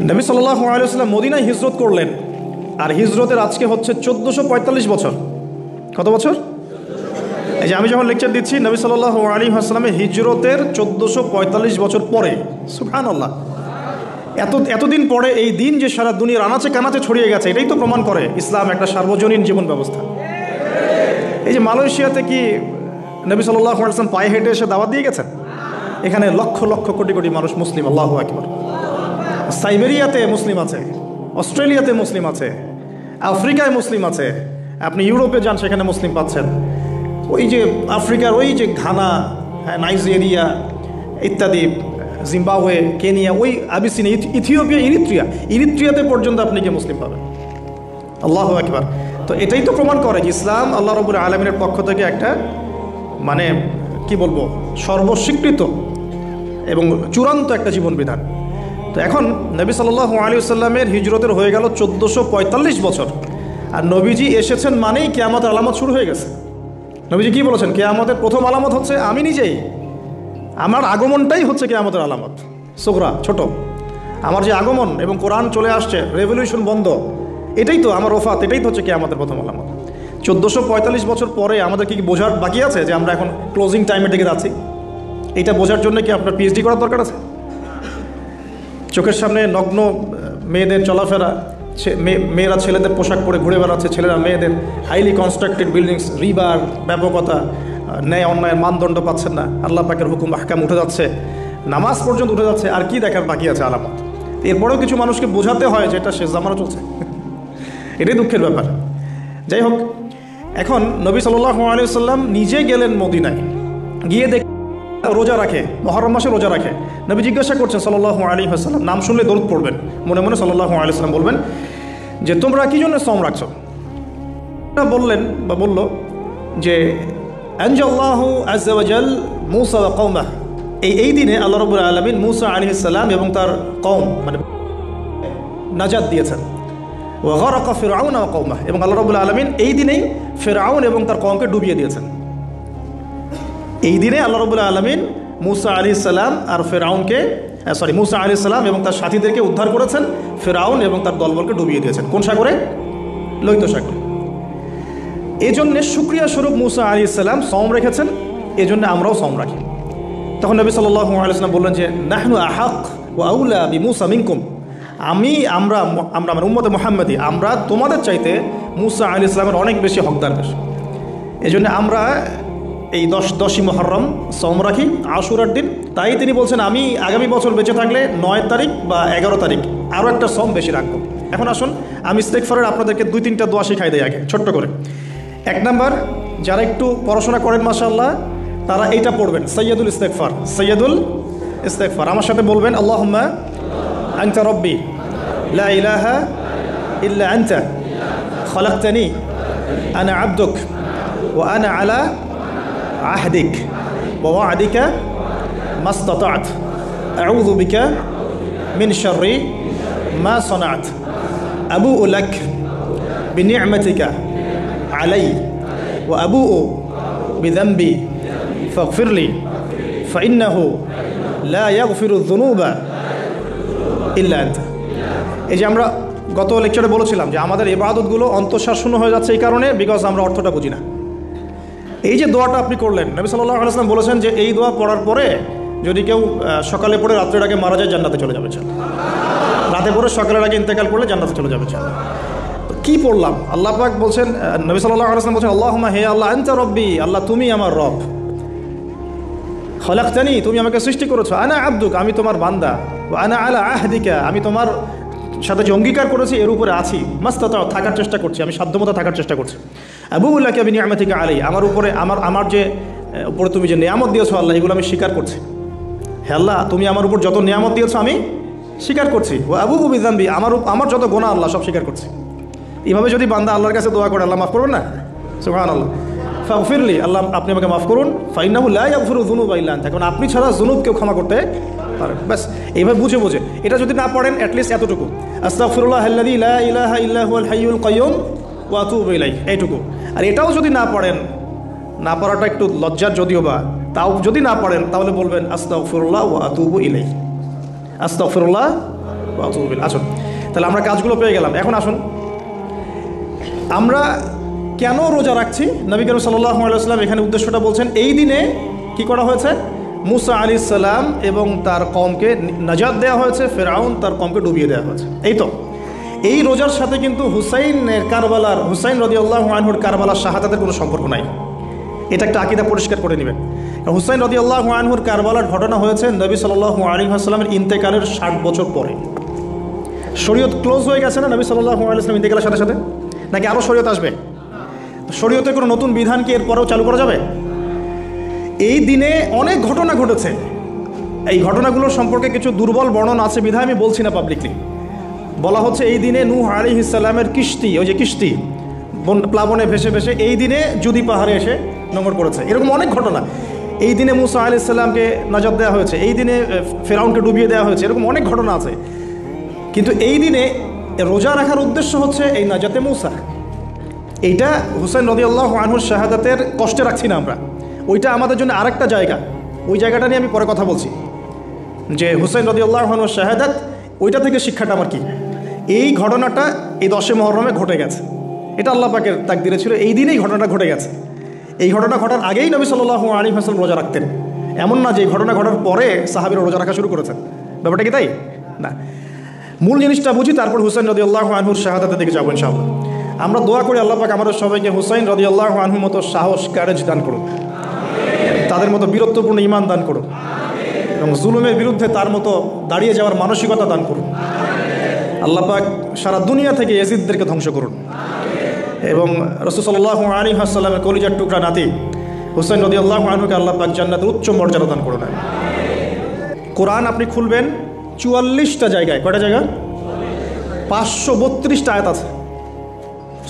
নবী সাল্লাল্লাহু আলাইহি ওয়াসাল্লাম মদিনায় হিজরত করলেন, আর হিজরতের আজকে হচ্ছে 1445 বছর। কত বছর? এই যে আমি যখন লেকচার দিচ্ছি, নবী সাল্লাল্লাহু আলাইহি ওয়াসাল্লামের হিজরতের 1445 বছর পরে। সুবহানাল্লাহ। এতদিন পরে এই দিন যে সারা দুনিয়ার আনাচে কানাচে ছড়িয়ে গেছে, এটাই তো প্রমাণ করে ইসলাম একটা সার্বজনীন জীবন ব্যবস্থা। এই যে মালয়েশিয়াতে কি নবী সাল্লাল্লাহু আলাইহি ওয়াসাল্লাম পায়ে হেঁটে এসে দাওয়াত দিয়ে গেছেন? এখানে লক্ষ লক্ষ কোটি কোটি মানুষ মুসলিম। আল্লাহু আকবার। সাইবেরিয়াতে মুসলিম আছে, অস্ট্রেলিয়াতে মুসলিম আছে, আফ্রিকায় মুসলিম আছে, আপনি ইউরোপে যান সেখানে মুসলিম পাচ্ছেন। ওই যে আফ্রিকার ওই যে ঘানা, নাইজেরিয়া ইত্যাদি, জিম্বাবুয়ে, কেনিয়া, ওই আবিসিনিয়া, ইথিওপিয়া, ইরিত্রিয়াতে পর্যন্ত আপনি কি মুসলিম পাবেন। আল্লাহু আকবার। তো এটাই তো প্রমাণ করে যে ইসলাম আল্লাহ রাব্বুল আলামিনের পক্ষ থেকে একটা মানে কি বলবো সর্বস্বীকৃত এবং চূড়ান্ত একটা জীবন বিধান। তো এখন নবী সাল্লাল্লাহু আলাইহি ওয়াসাল্লামের হিজরতের হয়ে গেল 1445 বছর, আর নবীজি এসেছেন মানেই কিয়ামতের আলামত শুরু হয়ে গেছে। নবীজি কি বলেছেন? কিয়ামতের প্রথম আলামত হচ্ছে আমি নিজেই, আমার আগমনটাই হচ্ছে কিয়ামতের আলামত। সুগরা, ছোট, আমার যে আগমন এবং কোরআন চলে আসছে, রেভলিউশন বন্ধ, এটাই তো আমার ওফাত, এটাই তো হচ্ছে কিয়ামতের প্রথম আলামত। 1445 বছর পরে আমাদের কি বোঝার বাকি আছে যে আমরা এখন ক্লোজিং টাইমের দিকে যাচ্ছি? এটা বোঝার জন্য কি আপনার পিএইচডি করার দরকার আছে? চোখের সামনে নগ্ন মেয়েদের চলাফেরা, মেয়েরা ছেলেদের পোশাক পরে ঘুরে বেড়াচ্ছে, ছেলেরা মেয়েদের, হাইলি কনস্ট্রাক্টেড বিল্ডিংস, রিবার, ব্যাপকতা, ন্যায় অন্যায়ের মানদণ্ড পাচ্ছেন না, আল্লাহ পাকের হুকুম আহকাম উঠে যাচ্ছে, নামাজ পর্যন্ত উঠে যাচ্ছে, আর কি দেখার বাকি আছে আলামত? এরপরেও কিছু মানুষকে বোঝাতে হয় যে এটা শেষ জামানা চলছে। এটাই দুঃখের ব্যাপার। যাই হোক, এখন নবী সাল্লাল্লাহু আলাইহি ওয়াসাল্লাম নিজে গেলেন মদিনায়, গিয়ে রোজা রাখে, মুহররম মাসে রোজা রাখে। নবী জিজ্ঞাসা করছেন সাল্লাল্লাহু আলাইহি ওয়াসাল্লাম, নাম শুনলে দরুদ পড়বেন, মনে মনে সাল্লাল্লাহু আলাইহি ওয়াসাল্লাম বলবেন যে তোমরা কি জন্য সওম রাখছো? বললেন বা বলল যে আনজাল্লাহু আযজা ওয়া জাল মূসা ওয়া কওমাহ, এই দিনে আল্লাহ রাব্বুল আলামিন মূসা আলাইহিস সালাম এবং তার কওম মানে নাজাত দিয়েছেন। ওয়া গরাকা ফিরআউন ওয়া কওমাহ, এবং আল্লাহ রাব্বুল আলামিন এই দিনেই ফিরআউন এবং তার কওমকে ডুবিয়ে দিয়েছেন। এই দিনে আল্লাহ রাব্বুল আলামিন মূসা আলাইহিস সালাম আর ফিরআউনকে মূসা আলাইহিস সালাম এবং তার সাথীদেরকে উদ্ধার করেছেন, ফিরআউন এবং তার দলবলকে ডুবিয়ে দিয়েছেন। কোন সাগরে? লোহিত সাগরে। এই জন্য শুকরিয়া স্বরূপ মূসা আলাইহিস সালাম সওম রেখেছেন, এই জন্য আমরাও সওম রাখি। তখন নবী সাল্লাল্লাহু আলাইহি ওয়াসাল্লাম বললেন যে নাহনু আহাক ওয়া আউলা বিমূসা মিনকুম, আমরা মানে উম্মতে মুহাম্মাদি, আমরা তোমাদের চাইতে মূসা আলাইহিস সালামের অনেক বেশি হকদার। এই জন্য আমরা এই 10ই মুহররম সওম রাখি, আশুরার দিন। তাই তিনি বলছেন আমি আগামী বছর বেঁচে থাকলে 9 তারিখ বা 11 তারিখ আরও একটা সওম বেশি রাখবো। এখন আসুন আমি ইস্তেগফারের আপনাদেরকে 2-3টা দোয়া শিখাই দেই আগে ছোট্ট করে। 1 নাম্বার, যারা একটু পড়াশোনা করেন মাশাআল্লাহ, তারা এইটা পড়বেন, সাইয়্যিদুল ইস্তেগফার। সাইয়্যিদুল ইস্তেগফার আমার সাথে বলবেন, আল্লাহুম্মা আনতা রাব্বি লা ইলাহা ইল্লা আনতা খালাকতানি আনা আবদুক ওয়া আনা আলা আহদিক ওয়া ওয়া'দিকা মাসতাতা'ত আউযু বিকা মিন শাররি মা সানা'ত আবু'ু লাক বিনি'মাতিকা আলাইয়া ওয়া আবু'ু বিযানবি ফাগফিরলি ফাইন্নাহু লা ইয়াগফিরুয যুনুবা ইল্লা আনতা। এই যে আমরা গত লেকচারে বলেছিলাম যে আমাদের ইবাদতগুলো অন্তঃসার শূন্য হয়ে যাচ্ছে এই কারণে, বিকজ আমরা অর্থটা বুঝি না। এই যে দোয়াটা আপনি করলেন, নবী সাল্লাল্লাহু আলাইহি ওয়াসাল্লাম বলেছেন যে এই দোয়া পড়ার পরে যদি কেউ সকালে পড়ে রাত্রের আগে মারা যায়, জান্নাতে চলে যাবে। রাতে পড়ে সকালের আগে ইন্তেকাল করলে জান্নাতে চলে যাবে। কি পড়লাম? আল্লাহ পাক বলছেন, নবী সাল্লাল্লাহু আলাইহি ওয়াসাল্লাম বলছেন আল্লাহুম্মা, হে আল্লাহ, আনতা রব্বি, আল্লাহ তুমি আমার রব, খালাকতানি, তুমি আমাকে সৃষ্টি করেছো, আনা আবদুক, আমি তোমার বান্দা, ওয়া আনা আলা আহদিকা, আমি তোমার সাথে যে অঙ্গীকার করেছি এর উপরে আছি, মাসতাতা'তু, থাকার চেষ্টা করছি, আমি সাধ্যমতো থাকার চেষ্টা করছি, আবু'ু লাকা বিনি'মাতিকা আলাইয়া, আমার উপরে আমার যে উপরে তুমি যে নিয়ামত দিয়েছো আল্লাহ, এগুলো আমি স্বীকার করছি। হে আল্লাহ, তুমি আমার উপর যত নিয়ামত দিয়েছো আমি স্বীকার করছি। ওয়া আবু'ু বিযানবি, আমার যত গুনাহ আল্লাহ সব স্বীকার করছি। এইভাবে যদি বান্দা আল্লাহর কাছে দোয়া করে, আল্লাহ মাফ করবেন না? সুবহানাল্লাহ। ফাগফিরলি, আল্লাহ আপনি আমাকে মাফ করুন, ফাইন্নাহু লা ইয়াগফিরু যুনুবা ইল্লা আনতা, কারণ আপনি ছাড়া যুনুব কেউ ক্ষমা করতে পারেন। ব্যাস এইভাবে বুঝে এটা যদি না পড়েন, অ্যাটলিস্ট এতটুকু, আস্তাগফিরুল্লাহাল্লাযী লা ইলাহা ইল্লা হুয়াল হাইয়ুল কাইয়্যুম ওয়া আতুবু ইলাইহি, এইটুকু। আর এটাও যদি না পড়েন, না পড়াটা একটু লজ্জার যদিও বা, তাও যদি না পড়েন তাহলে বলবেন আস্তাগফিরুল্লাহ ওয়া আতুবু ইলাইহি, আস্তাগফিরুল্লাহ ওয়া আতুবু ইলাইহি। আসুন তাহলে আমরা কাজগুলো পেয়ে গেলাম। এখন আসুন আমরা কেন রোজা রাখছি। নবী করিম সাল্লাল্লাহু আলাইহি ওয়াসাল্লাম এখানে উদ্দেশ্যটা বলছেন। এই দিনে কি করা হয়েছে? মুসা আলাইহিস সালাম এবং তার কওমকে নাজাত দেওয়া হয়েছে, ফেরাউন তার কওমকে ডুবিয়ে দেওয়া হয়েছে। এই তো এই রোজার সাথে কিন্তু হুসাইন রাদিয়াল্লাহু আনহুর কারবালার শাহাদাতের কোনো সম্পর্ক নাই। এটা একটা আকীদা পরিষ্কার করে নেবেন। হুসাইন রাদিয়াল্লাহু আনহুর কারবালার ঘটনা হয়েছে নবী সাল্লাল্লাহু আলাইহি ওয়াসাল্লামের ইন্তেকালের 60 বছর পরে। শরীয়ত ক্লোজ হয়ে গেছে না নবী সাল্লাল্লাহু আলাইহি ওয়াসাল্লাম ইন্তেকালের সাথে সাথে, নাকি আরও শরীয়ত আসবে? শরীয়তে কোনো নতুন বিধান কি এরপরেও চালু করা যাবে? এই দিনে অনেক ঘটনা ঘটেছে। এই ঘটনাগুলোর সম্পর্কে কিছু দুর্বল বর্ণনা আছে বিধায় আমি বলছি না পাবলিকলি। বলা হচ্ছে এই দিনে নূহ আলাইহিস সালামের কিস্তি, ওই যে কিস্তি প্লাবনে ভেসে ভেসে এই দিনে জুদি পাহাড়ে এসে নোঙর পড়েছে। এরকম অনেক ঘটনা। এই দিনে মুসা আলাইহিস সালামকে নাজাত দেওয়া হয়েছে, এই দিনে ফেরাউনকে ডুবিয়ে দেওয়া হয়েছে, এরকম অনেক ঘটনা আছে। কিন্তু এই দিনে রোজা রাখার উদ্দেশ্য হচ্ছে এই নাজাতে মুসা। এইটা হুসাইন রাদিয়াল্লাহু আনহুর শাহাদাতের কষ্টে রাখছি না আমরা, ওইটা আমাদের জন্য আরেকটা জায়গা। ওই জায়গাটা নিয়ে আমি পরে কথা বলছি যে হুসাইন রাদিয়াল্লাহু আনহুর শাহাদাত, ওইটা থেকে শিক্ষাটা আমার কি। এই ঘটনাটা এই 10 মুহররমে ঘটে গেছে, এটা আল্লাহ পাকের তাকদিরে ছিল। এই দিনেই ঘটনাটা ঘটে গেছে। এই ঘটনা ঘটার আগেই নবী সাল্লাল্লাহু আলাইহি ওয়াসাল্লাম রোজা রাখতেন। এমন না যে এই ঘটনা ঘটার পরে সাহাবীরা রোজা রাখা শুরু করেছেন, ব্যাপারটা কি তাই না। মূল জিনিসটা বুঝি, তারপর হুসাইন রাদিয়াল্লাহু আনহুর শাহাদাতের দিকে যাবো ইনশাআল্লাহ। আমরা দোয়া করি আল্লাহ পাক আমাদের সবাইকে হুসাইন রাদিয়াল্লাহু আনহুর মতো সাহস, কারেজ দান করুন, তাদের মতো বীরত্বপূর্ণ ঈমান দান করুন, এবং জুলুমের বিরুদ্ধে তার মতো দাঁড়িয়ে যাওয়ার মানসিকতা দান করুন। আল্লাহ পাক সারা দুনিয়া থেকে ইয়াজিদদেরকে ধ্বংস করুন, এবং রাসূল সাল্লাল্লাহু আলাইহি ওয়াসাল্লামের কলিজার টুকরা নাতি হুসাইন রাদিয়াল্লাহু আনহুকে আল্লাহ পাক জান্নাতের উচ্চ মর্যাদা দান করুন। কোরআন আপনি খুলবেন 44টা জায়গায়, কয়টা জায়গা? 532টা আয়াত আছে।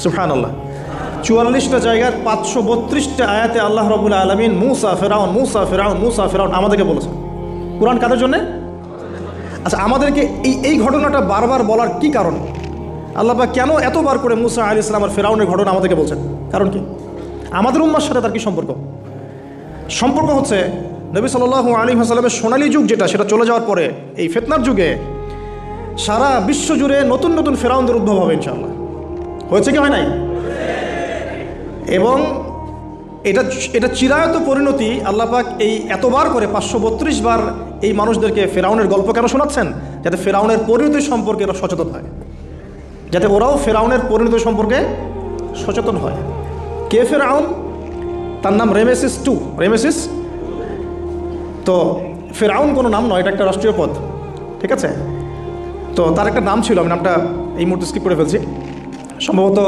সুবহানাল্লাহ, 44টা জায়গার 532টা আয়াতে আল্লাহ রাব্বুল আলামিন মুসা ফেরাউন, মুসা ফেরাউন, মুসা ফেরাউন আমাদেরকে বলেছেন। কোরআন কাদের জন্যে? আচ্ছা, আমাদেরকে এই ঘটনাটা বারবার বলার কি কারণ? আল্লাহ পাক কেন এতবার করে মুসা আলাইহিস সালাম আর ফেরাউনের ঘটনা আমাদেরকে বলছেন? কারণ কি? আমাদের উম্মার সাথে তার কি সম্পর্ক? সম্পর্ক হচ্ছে নবী সাল্লাল্লাহু আলাইহি ওয়াসাল্লামের সোনালী যুগ যেটা, সেটা চলে যাওয়ার পরে এই ফিতনার যুগে সারা বিশ্ব জুড়ে নতুন নতুন ফেরাউনদের উদ্ভব হবে ইনশাআল্লাহ। হয়েছে কি হয় নাই? এবং এটা চিরায়ত পরিণতি। আল্লাহ পাক এই এতবার করে 532 বার এই মানুষদেরকে ফেরাউনের গল্প কেন শোনাচ্ছেন? যাতে ফেরাউনের পরিণতি সম্পর্কে এরা সচেতন হয়, যাতে ওরাও ফেরাউনের পরিণতি সম্পর্কে সচেতন হয়। কে ফেরাউন? তার নাম রেমেসিস II। রেমেসিস তো ফেরাউন কোনো নাম নয়, এটা একটা রাষ্ট্রীয় পদ, ঠিক আছে? তো তার একটা নাম ছিল, আমি নামটা এই মুহূর্তে স্কিপ করে ফেলছি, সম্ভবত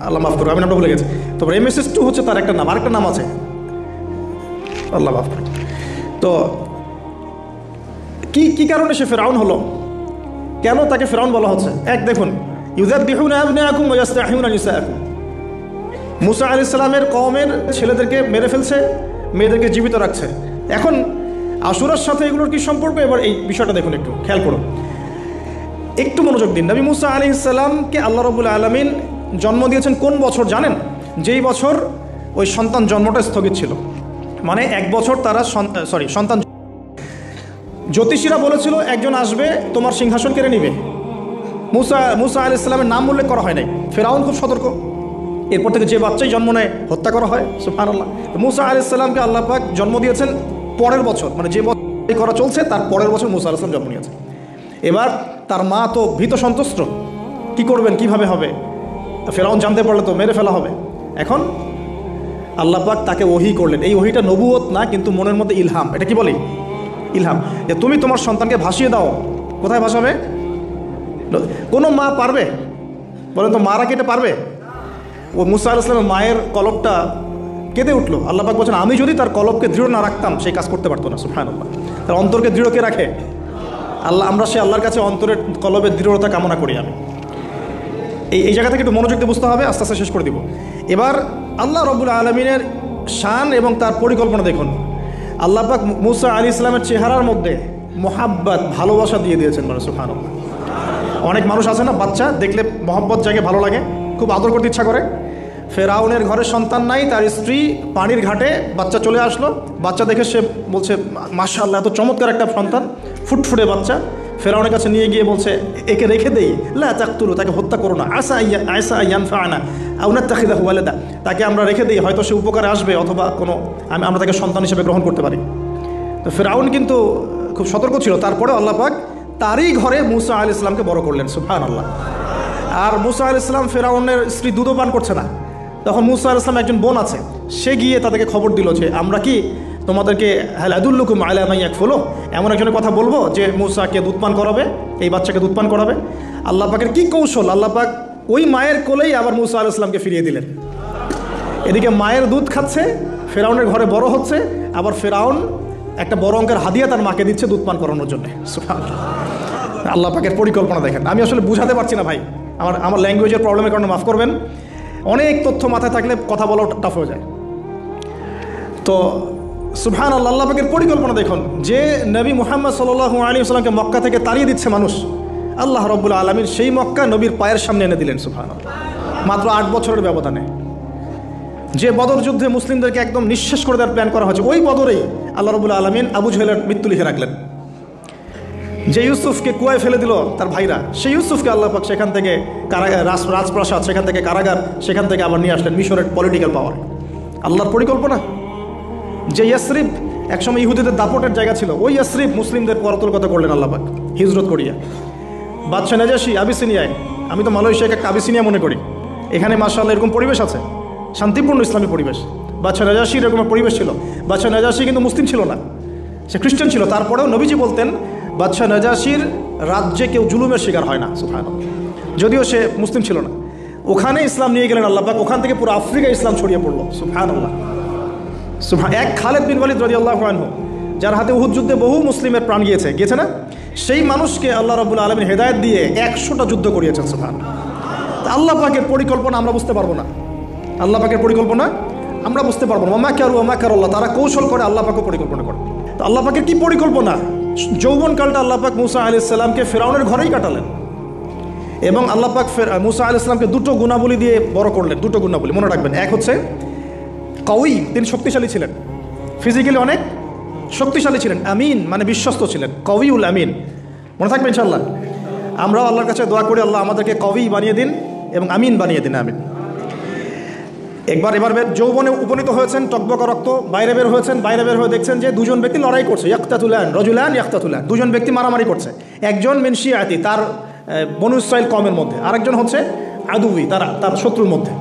আল্লাহ মাফ করুন, আমি নামটা ভুলে গেছি। তো রেমেসিস II হচ্ছে তার একটা নাম, আরেকটা নাম আছে, আল্লাহ মাফ করুন। তো কি কারণে সে ফেরাউন হলো? কেন তাকে ফেরাউন বলা হচ্ছে? এক দেখুন, ইউযাববিহুনা আবনাআকুম ওয়া ইস্তাহইউনা নিসাআকুম। মুসা আলাইহিস সালামের কওমের ছেলেদেরকে মেরে ফেলছে, মেয়েদেরকে জীবিত রাখছে। এখন আশুরার সাথে এগুলোর কি সম্পর্ক? এবার এই বিষয়টা দেখুন, একটু খেয়াল করুন, একটু মনোযোগ দিন। নবী মুসা আলাইহিস সালামকে আল্লাহ রাব্বুল আলামিন জন্ম দিয়েছেন কোন বছর জানেন? যেই বছর ওই সন্তান জন্মটা স্থগিত ছিল, মানে 1 বছর তারা সন্তান। জ্যোতিষীরা বলেছিল একজন আসবে তোমার সিংহাসন কেড়ে নিবে। মুসা আলাইহিস সালামের নাম উল্লেখ করা হয় নাই। ফেরাউন খুব সতর্ক, এরপর থেকে যে বাচ্চাই জন্ম নেয় হত্যা করা হয়। সুবহানাল্লাহ। মুসা আলাইহিস সালামকে আল্লাহ পাক জন্ম দিয়েছেন পরের বছর, মানে যে বছর করা চলছে তার পরের বছর মুসা আলাইহিস সালাম জন্ম নিয়েছে। এবার তার মা তো ভীত সন্ত্রস্ত, কি করবেন, কিভাবে হবে? ফেরাউন জানতে পারলে তো মেরে ফেলা হবে। এখন আল্লাহ পাক তাকে ওহী করলেন। এই ওহীটা নবুয়ত না, কিন্তু মনের মধ্যে ইলহাম। এটা কি বলি? ইলহাম, যে তুমি তোমার সন্তানকে ভাসিয়ে দাও। কোথায় ভাসাবে? কোনো মা পারবে? বলেন তো, মারা কেটে পারবে? ও মুসা আলাইহিস সালামের মায়ের কলবটা কেঁদে উঠলো। আল্লাহ পাক বলছেন আমি যদি তার কলবকে দৃঢ় না রাখতাম সেই কাজ করতে পারতো না। সুবহানাল্লাহ। তার অন্তরকে দৃঢ় কে রাখে? আল্লাহ। আমরা সে আল্লাহর কাছে অন্তরের কলবের দৃঢ়তা কামনা করি। আমি এই জায়গা থেকে একটু মনোযোগ দিয়ে বুঝতে হবে, আস্তে আস্তে শেষ করে দিব। এবার আল্লাহ রাব্বুল আলামিনের শান এবং তার পরিকল্পনা দেখুন। আল্লাহ পাক মুসা আলাইহিস সালামের চেহারার মধ্যে মোহাব্বত, ভালোবাসা দিয়ে দিয়েছেন। মানে সুবহানাল্লাহ। অনেক মানুষ আছে না, বাচ্চা দেখলে মহব্বত জাগে, ভালো লাগে, খুব আদর করতে ইচ্ছা করে। ফেরাউনের ঘরে সন্তান নাই, তার স্ত্রী পানির ঘাটে বাচ্চা চলে আসলো, বাচ্চা দেখে সে বলছে মাশাআল্লাহ এত চমৎকার একটা সন্তান, ফুটফুটে বাচ্চা। ফেরাউনের কাছে নিয়ে গিয়ে বলছে একে রেখে দেই, লা তাকতুলু, তাকে হত্যা করো না, আসা ইয়ানফা'না আও নাত্তাখিযাহু ওয়ালাদা, তাকে আমরা রেখে দিই, হয়তো সে উপকারে আসবে অথবা আমরা তাকে সন্তান হিসেবে গ্রহণ করতে পারি। তো ফেরাউন কিন্তু খুব সতর্ক ছিল, তারপরে আল্লাহ পাক তারই ঘরে মুসা আলাইহিস সালামকে বড় করলেন, সুবহানাল্লাহ। আর মুসা আলাইহিস সালাম ফেরাউনের স্ত্রী দুধও পান করছে না, তখন মুসা আলাইহিস সালামের একজন বোন আছে, সে গিয়ে তাদেরকে খবর দিল যে আমরা কি তোমাদেরকে হাল আদুল্লুকুম আলা মান ইয়াকফুলু, এমন একজনের কথা বলবো যে মুসাকে দুধ পান করাবে, এই বাচ্চাকে দুধ পান করাবে। আল্লাহ পাকের কী কৌশল, আল্লাহ পাক ওই মায়ের কোলেই আবার মুসা আলাইহিস সালামকে ফিরিয়ে দিলেন। এদিকে মায়ের দুধ খাচ্ছে, ফেরাউনের ঘরে বড় হচ্ছে, আবার ফেরাউন একটা বড় অঙ্কের হাদিয়া তার মাকে দিচ্ছে দুধ পান করানোর জন্য। সুবহানাল্লাহ, আল্লাহ পাকের পরিকল্পনা দেখেন। আমি আসলে বুঝাতে পারছি না ভাই, আমার ল্যাঙ্গুয়েজের প্রবলেমের কারণে মাফ করবেন, অনেক তথ্য মাথায় থাকলে কথা বলা টাফ হয়ে যায়। তো সুবহানাল্লাহ, আল্লাহ পাকের পরিকল্পনা দেখুন, যে নবী মুহাম্মদ সাল্লাল্লাহু আলাইহি ওয়াসাল্লামকে মক্কা থেকে তাড়িয়ে দিচ্ছে মানুষ, আল্লাহ রাব্বুল আলামিন সেই মক্কা নবীর পায়ের সামনে এনে দিলেন, সুবহানাল্লাহ, মাত্র 8 বছরের ব্যবধানে। যে বদর যুদ্ধে মুসলিমদেরকে একদম নিঃশেষ করে দেওয়ার প্ল্যান করা হয়েছে, ওই বদরেই আল্লাহ রাব্বুল আলামিন আবু জাহেলের মৃত্যু লিখে রাখলেন। যে ইউসুফকে কুয়ায় ফেলে দিল তার ভাইরা, সেই ইউসুফকে আল্লাহ পাক সেখান থেকে রাজপ্রাসাদ, সেখান থেকে কারাগার, সেখান থেকে আবার নিয়ে আসলেন মিশরের পলিটিক্যাল পাওয়ার। আল্লাহর পরিকল্পনা। যে ইয়াসরিব একসময় ইহুদিদের দাপটের জায়গা ছিল, ওই ইয়াসরিব মুসলিমদের পরতলগত করলেন আল্লাহ পাক হিজরত করিয়া। বাদশাহ নাজাশী আবিসিনিয়ায়, আমি তো মালয়েশিয়াকে একটা আবিসিনিয়া মনে করি, এখানে মাশাআল্লাহ এরকম পরিবেশ আছে, শান্তিপূর্ণ ইসলামী পরিবেশ। বাদশাহ নাজাশীর এরকম পরিবেশ ছিল। বাদশাহ নাজাশী কিন্তু মুসলিম ছিল না, সে খ্রিস্টান ছিল, তারপরেও নবীজি বলতেন বাদশাহ নাজাশীর রাজ্যে কেউ জুলুমের শিকার হয় না, সুবহানাল্লাহ, যদিও সে মুসলিম ছিল না। ওখানে ইসলাম নিয়ে গেলেন আল্লাহ পাক, ওখান থেকে পুরো আফ্রিকা ইসলাম ছড়িয়ে পড়লো, সুবহানাল্লাহ। এক খালেদ বিন ওয়ালিদ রাদিয়াল্লাহু আনহু, যার হাতে উহুদ যুদ্ধে বহু মুসলিমের প্রাণ গিয়েছে না, সেই মানুষকে আল্লাহ রাব্বুল আলামিন হেদায়েত দিয়ে 100টা যুদ্ধ করিয়েছেন, সুবহানাল্লাহ। আল্লাহ পাকের পরিকল্পনা আমরা বুঝতে পারবো না, আল্লাহ পাকের পরিকল্পনা আমরা বুঝতে পারবো না। মাকারু ওয়া মাকারাল্লাহ, তারা কৌশল করে, আল্লাহ পাকও পরিকল্পনা করে। তো আল্লাহ পাকের কি পরিকল্পনা, যৌবনকালটা আল্লাহ পাক মুসা আলাইহিস সালামকে ফেরাউনের ঘরেই কাটালেন, এবং আল্লাহ পাক মুসা আলাইহিস সালামকে দুটো গুণাবলী দিয়ে বড় করলেন। দুটো গুণাবলী মনে রাখবেন, এক হচ্ছে কওয়ী, তিনি শক্তিশালী ছিলেন, ফিজিক্যালি অনেক শক্তিশালী ছিলেন। আমিন মানে বিশ্বস্ত ছিলেন, কওয়ীউল আমিন, মনে থাকবে ইনশাআল্লাহ। আমরাও আল্লাহর কাছে দোয়া করি, আল্লাহ আমাদেরকে কওয়ী বানিয়ে দিন এবং আমিন বানিয়ে দিন, আমিন। এবার যৌবনে উপনীত হয়েছেন, টকবকা রক্ত, বাইরে বের হয়েছেন, বাইরে বের হয়ে দেখছেন যে দুজন ব্যক্তি লড়াই করছে, ইয়াকতাতুলান রাজুলান ইয়াকতাতুলান, দুজন ব্যক্তি মারামারি করছে। একজন মিন শিয়াতি, তার বনু ইসরাইল কওমের মধ্যে, আরেকজন হচ্ছে আদুই, তার শত্রুর মধ্যে।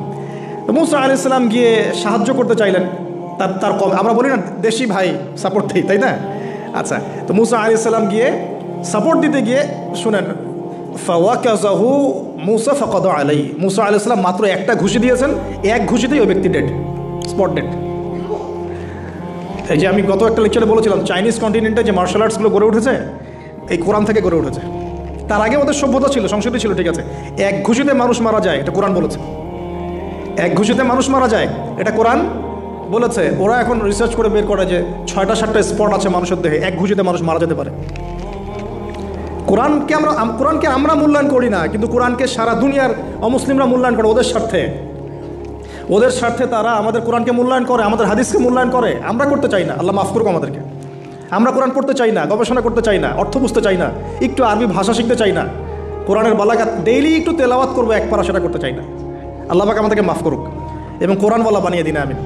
তো মুসা আলাইহিস সালাম গিয়ে সাহায্য করতে চাইলেন তার কম, আমরা বলি না দেশি ভাই সাপোর্ট দিই, তাই না? আচ্ছা, তো মুসা আলাইহিস সালাম গিয়ে সাপোর্ট দিতে গিয়ে শুনেন, ফাওয়াকাযাহু মুসা ফাকাদা আলাইহি, মুসা আলাইহিস সালাম মাত্র একটা ঘুষি দিয়েছেন, এক ঘুষিতেই ওই ব্যক্তি ডেড, স্পট ডেড। এই যে আমি গত একটা লেকচারে বলেছিলাম, চাইনিজ কন্টিনেন্টে যে মার্শাল আর্টসগুলো গড়ে উঠেছে এই কোরআন থেকে গড়ে উঠেছে। তার আগে ওদের সভ্যতা ছিল, সংস্কৃতি ছিল, ঠিক আছে, এক ঘুষিতে মানুষ মারা যায়, এটা কোরআন বলেছে। এক ঘুষিতে মানুষ মারা যায়, এটা কোরআন বলেছে। ওরা এখন রিসার্চ করে বের করে যে 6টা-7টা স্পট আছে মানুষের দেহে, এক ঘুষিতে মানুষ মারা যেতে পারে। কোরআনকে আমরা মূল্যায়ন করি না, কিন্তু কোরআনকে সারা দুনিয়ার অমুসলিমরা মূল্যায়ন করে ওদের স্বার্থে তারা আমাদের কোরআনকে মূল্যায়ন করে, আমাদের হাদিসকে মূল্যায়ন করে। আমরা করতে চাই না, আল্লাহ মাফ করুক আমাদেরকে। আমরা কোরআন পড়তে চাই না, গবেষণা করতে চাই না, অর্থ বুঝতে চাই না, একটু আরবি ভাষা শিখতে চাই না, কোরআনের বালাগাত ডেইলি একটু তেলাওয়াত করবো এক পারা, সেটা করতে চাই না। আল্লাহ পাক আমাদেরকে মাফ করুক এবং কোরআনওয়ালা বানিয়ে দিন, আমিন।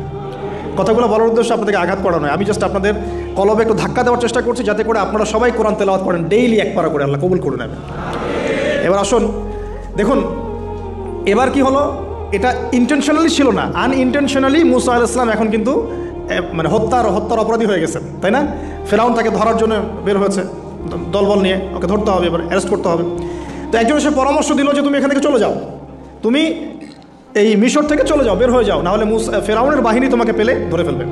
কথাগুলো বলার উদ্দেশ্য আপনাদেরকে আঘাত করা নয়, আমি জাস্ট আপনাদের কলবে একটু ধাক্কা দেওয়ার চেষ্টা করছি, যাতে করে আপনারা সবাই কোরআন তেলাওয়াত করেন ডেইলি এক পারা করে, আল্লাহ কবুল করুন, আমিন। এবার আসুন দেখুন, এবার কি হলো, এটা ইন্টেনশনালি ছিল না, আনইনটেনশনালি মুসা আলাইহিস সালাম এখন কিন্তু মানে হত্যার অপরাধী হয়ে গেছেন, তাই না? ফেরাউন তাকে ধরার জন্য বের হয়েছে দলবল নিয়ে, ওকে ধরতে হবে, এবার অ্যারেস্ট করতে হবে। তো একজন এসে পরামর্শ দিল যে তুমি এখান থেকে চলে যাও, তুমি এই মিশর থেকে চলে যাও, বের হয়ে যাও, নাহলে ফেরাউনের বাহিনী তোমাকে পেলে ধরে ফেলবে।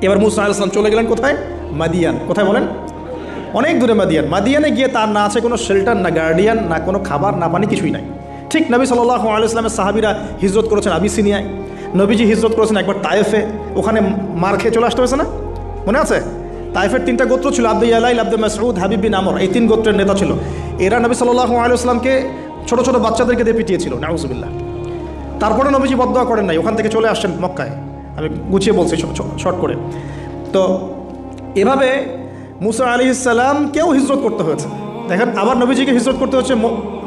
এবার মুসা আলাইহিস সালাম চলে গেলেন কোথায়? মাদিয়ান। কোথায় বলেন? অনেক দূরে মাদিয়ান। মাদিয়ানে গিয়ে তার না আছে কোনো শেল্টার, না গার্ডিয়ান, না কোনো খাবার, না পানি, কিছুই নাই। ঠিক নবী সাল্লাল্লাহু আলাইহি ওয়াসাল্লামের সাহাবীরা হিজরত করেছেন আবিসিনিয়ায়, নবীজি হিজরত করেছেন একবার তায়েফে, ওখানে মার খেয়ে চলে আসতে হয়েছে না, মনে আছে? তায়েফের 3টা গোত্র ছিল, আব্দুল ইয়ালাইল, আব্দুল মাসউদ, হাবিব বিন আমর, এই 3 গোত্রের নেতা ছিল। এরা নবী সাল্লাল্লাহু আলাইহি ওয়াসাল্লামকে ছোটো ছোটো বাচ্চাদেরকে দিয়ে পিটিয়েছিল, নাউজুবিল্লাহ। তারপরে নবীজি বদদোয়া করেন নাই, ওখান থেকে চলে আসছেন মক্কায়। আমি গুছিয়ে বলছি শর্ট করে। তো এভাবে মুসা আলাইহিস সালামকেও হিজরত করতে হয়েছে। দেখেন, আবার নবীজিকে হিজরত করতে হচ্ছে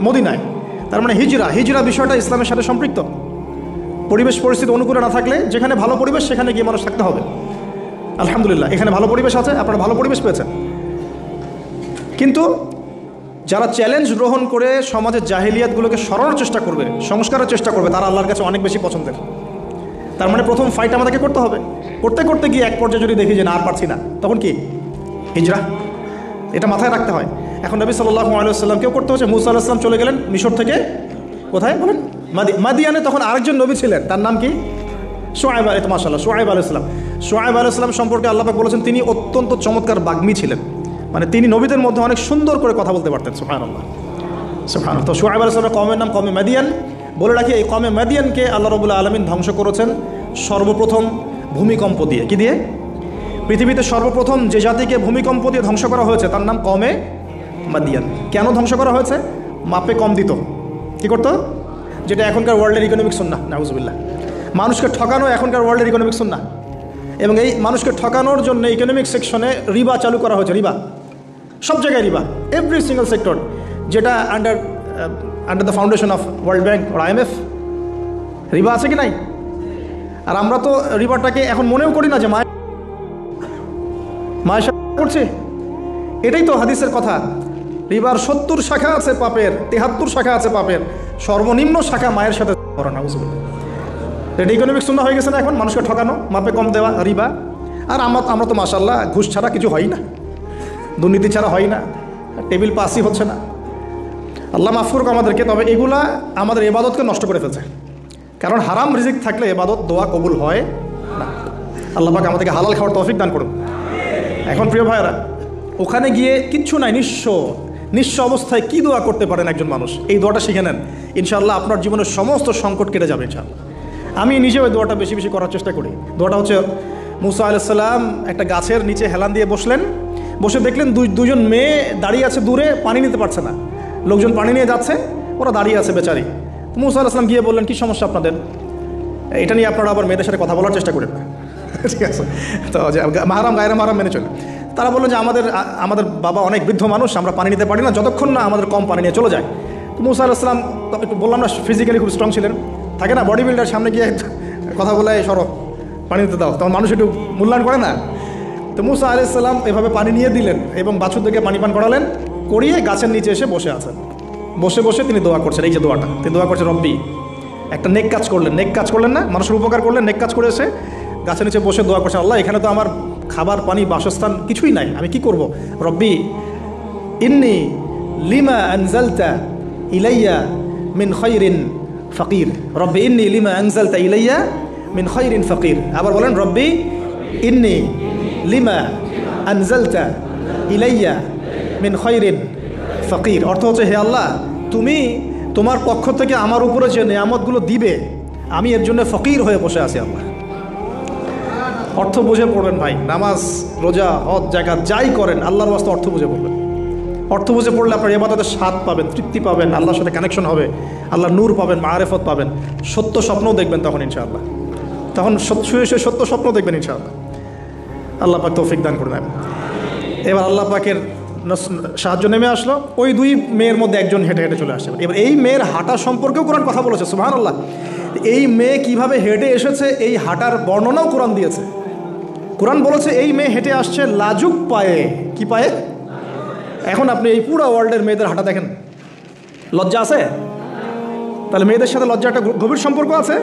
মদিনায়। তার মানে হিজরা বিষয়টা ইসলামের সাথে সম্পৃক্ত। পরিবেশ পরিস্থিতি অনুকূলে না থাকলে, যেখানে ভালো পরিবেশ সেখানে গিয়ে মানুষ থাকতে হবে। আলহামদুলিল্লাহ, এখানে ভালো পরিবেশ আছে, আপনারা ভালো পরিবেশ পেয়েছেন। কিন্তু যারা চ্যালেঞ্জ গ্রহণ করে সমাজের জাহিলিয়াতগুলোকে সরানোর চেষ্টা করবে, সংস্কারের চেষ্টা করবে, তারা আল্লাহর কাছে অনেক বেশি পছন্দের। তার মানে প্রথম ফাইট আমাদেরকে করতে হবে। করতে করতে গিয়ে এক পর্যায়ে যদি দেখি যে না, আর পারছি না, তখন কি? হিজরা। এটা মাথায় রাখতে হয়। এখন নবী সাল্লাল্লাহু আলাইহি ওয়াসাল্লামকেও করতে হচ্ছে। মুসা আলাইহিস সালাম চলে গেলেন মিশর থেকে কোথায় বলেন? মাদিয়ানে। তখন আরেকজন নবী ছিলেন, তার নাম কি? শুআয়ব আলাইহিস মাশাআল্লাহ, শুআয়ব আলাইহিস সালাম। শুআয়ব আলাইহিস সালাম সম্পর্কে আল্লাহ পাক বলেছেন তিনি অত্যন্ত চমৎকার বাগ্মী ছিলেন। মানে তিনি নবীদের মধ্যে অনেক সুন্দর করে কথা বলতে পারতেন। সুবহানাল্লাহ, সুবহানাল্লাহ। তো শুআয়ব আলাইহিস সালামের কওমের নাম কওমে মাদিয়ান। বলে রাখি, এই কওমে মাদিয়ানকে আল্লাহ রাব্বুল আলামিন ধ্বংস করেছেন সর্বপ্রথম ভূমিকম্প দিয়ে। কি দিয়ে? পৃথিবীতে সর্বপ্রথম যে জাতিকে ভূমিকম্প দিয়ে ধ্বংস করা হয়েছে তার নাম কওমে মাদিয়ান। কেন ধ্বংস করা হয়েছে? মাপে কম দিত। কি করতো? যেটা এখনকার ওয়ার্ল্ডের ইকোনমিক সুন্নাহ, নাউজুবিল্লাহ। মানুষকে ঠকানো এখনকার ওয়ার্ল্ডের ইকোনমিক সুন্নাহ। এবং এই মানুষকে ঠকানোর জন্য ইকোনমিক সেকশনে রিবা চালু করা হয়েছে। রিবা, সব জায়গায় রিবা, এভরি সিঙ্গল সেক্টর, যেটা under the foundation of world bank আর IMF। রিবা আছে কি নাই? আর আমরা তো রিবাটাকে এখন মনেও করি না যে মায়ের সাথে করছে। এটাই তো হাদিসের কথা। রিবার 70 শাখা আছে পাপের, 73 শাখা আছে পাপের, সর্বনিম্ন শাখা মায়ের সাথে করা। না, বুঝতে পারলেন? এটা ইকোনমিক সুন্নাহ হয়ে গেছে না এখন, মানুষকে ঠকানো, মাপে কম দেওয়া, রিবা। আর আমরা তো মাশাআল্লাহ ঘুষ ছাড়া কিছু হয় না, দুর্নীতি ছাড়া হয় না, টেবিল পাসই হচ্ছে না। আল্লাহ মাফ করুক আমাদেরকে। তবে এগুলা আমাদের ইবাদতকে নষ্ট করে ফেলছে। কারণ হারাম রিজিক থাকলে ইবাদত দোয়া কবুল হয় না। আল্লাহ পাক আমাদেরকে হালাল খাওয়ার তৌফিক দান করুন। এখন প্রিয় ভাইরা, ওখানে গিয়ে কিচ্ছু নাই, নিঃস্ব অবস্থায় কি দোয়া করতে পারেন একজন মানুষ? এই দোয়াটা শিখে নেন, ইনশাআল্লাহ আপনার জীবনের সমস্ত সংকট কেটে যাবে ইনশাআল্লাহ। আমি নিজেও ওই দোয়াটা বেশি বেশি করার চেষ্টা করি। দোয়াটা হচ্ছে, মুসা আলাইহিস সালাম একটা গাছের নিচে হেলান দিয়ে বসলেন। বসে দেখলেন দুজন মেয়ে দাঁড়িয়ে আছে দূরে, পানি নিতে পারছে না। লোকজন পানি নিয়ে যাচ্ছে, ওরা দাঁড়িয়ে আছে বেচারি। মুসা আলাইহিস সালাম গিয়ে বললেন, কী সমস্যা আপনাদের? এটা নিয়ে আপনারা আবার মেয়েদের সাথে কথা বলার চেষ্টা করেন না, ঠিক আছে? তো যে মাহারাম গায়রা মাহারাম মেনে চলে। তারা বললো যে আমাদের বাবা অনেক বৃদ্ধ মানুষ, আমরা পানি নিতে পারি না যতক্ষণ না আমাদের কম পানি নিয়ে চলে যায়। তো মুসা আলাইহিস সালাম একটু বললাম না, ফিজিক্যালি খুব স্ট্রং ছিলেন। থাকে না বডি বিল্ডার, সামনে গিয়ে কথা বলে সরো পানি দিতে দাও, তখন মানুষ একটু মূল্যায়ন করে না। তো মুসা আলাইহিস সালাম এভাবে পানি নিয়ে দিলেন এবং বাছুরদেরকে পানি পান করালেন, করিয়ে গাছের নিচে এসে বসে আছেন। বসে বসে তিনি দোয়া করছেন। এই যে দোয়াটা তিনি দোয়া করছেন, রব্বি, একটা নেক কাজ করলেন। নেক কাজ করলেন না, মানুষের উপকার করলেন, নেক কাজ করে এসে গাছের নিচে বসে দোয়া করছেন, আল্লাহ এখানে তো আমার খাবার পানি বাসস্থান কিছুই নাই, আমি কি করব? রব্বি ইন্নি লিমা আনজালতা ইলাইয়া মিন খায়রিন ফকির। রব্বি ইন্নি লিমা আনজালতা ইলাইয়া মিন খায়রিন ফকির। আবার বলেন, রব্বি ইন্নি লিমা আনজালতা ইলাইয়া মিন খায়রিন ফকির। অর্থ হচ্ছে, হে আল্লাহ, তুমি তোমার পক্ষ থেকে আমার উপরে যে নিয়ামতগুলো দিবে, আমি এর জন্য ফকির হয়ে বসে আছি আল্লাহ। অর্থ বুঝে পড়বেন ভাই, নামাজ রোজা হজ জাকাত যাই করেন আল্লাহর ওয়াস্তে অর্থ বুঝে পড়বেন। অর্থ বুঝে পড়লে আপনার ইবাদতের স্বাদ পাবেন, তৃপ্তি পাবেন, আল্লাহর সাথে কানেকশন হবে, আল্লাহর নূর পাবেন, মাআরিফত পাবেন, সত্য স্বপ্নও দেখবেন তখন ইনশাআল্লাহ। তখন শুয়ে শুয়ে সত্য স্বপ্ন দেখবেন ইনশাআল্লাহ। আল্লাহ পাক তৌফিক দান করুন। এবার আল্লাহ পাকের সাহায্য নেমে আসলো। ওই দুই মেয়ের মধ্যে একজন হেঁটে হেঁটে চলে আসছে। এবার এই মেয়ের হাঁটা সম্পর্কেও কোরআন কথা বলেছে, সুবহানাল্লাহ। এই মেয়ে কিভাবে হেঁটে এসেছে এই হাঁটার বর্ণনাও কোরআন দিয়েছে। কোরআন বলেছে এই মেয়ে হেঁটে আসছে লাজুক পায়ে। কি পায়ে? এখন আপনি এই পুরো ওয়ার্ল্ডের মেয়েদের হাঁটা দেখেন, লজ্জা আছে? তাহলে মেয়েদের সাথে লজ্জা একটা গভীর সম্পর্ক আছে।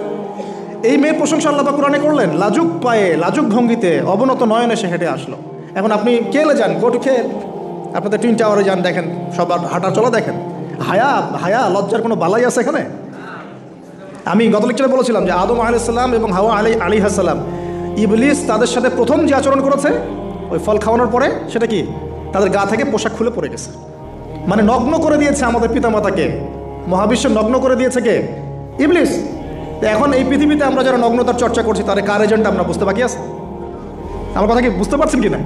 এই মেয়ের প্রশংসা আল্লাহ পাক কোরআনে করলেন, লাজুক পায়ে, লাজুক ভঙ্গিতে, অবনত নয়নে সে হেঁটে আসলো। এখন আপনি কেলে যান, গো টু খেল, আপনাদের টুইন টাওয়ারে যান, দেখেন সবার হাঁটা চলা দেখেন। হায়া লজ্জার কোনো বালাই আছে এখানে? আমি গত লেকচারে বলেছিলাম যে আদম আলাইহিস সালাম এবং হাওয়া আলাইহিস সালাম, ইবলিস তাদের সাথে প্রথম যে আচরণ করেছে ওই ফল খাওয়ানোর পরে, সেটা কি? তাদের গা থেকে পোশাক খুলে পড়ে গেছে। মানে নগ্ন করে দিয়েছে আমাদের পিতামাতাকে, মহাবিশ্ব নগ্ন করে দিয়েছে কে? ইবলিস। এখন এই পৃথিবীতে আমরা যারা নগ্নতার চর্চা করছি তার কার এজেন্ট আমরা বুঝতে বাকি আছে? আমার কথা কি বুঝতে পারছেন কি না?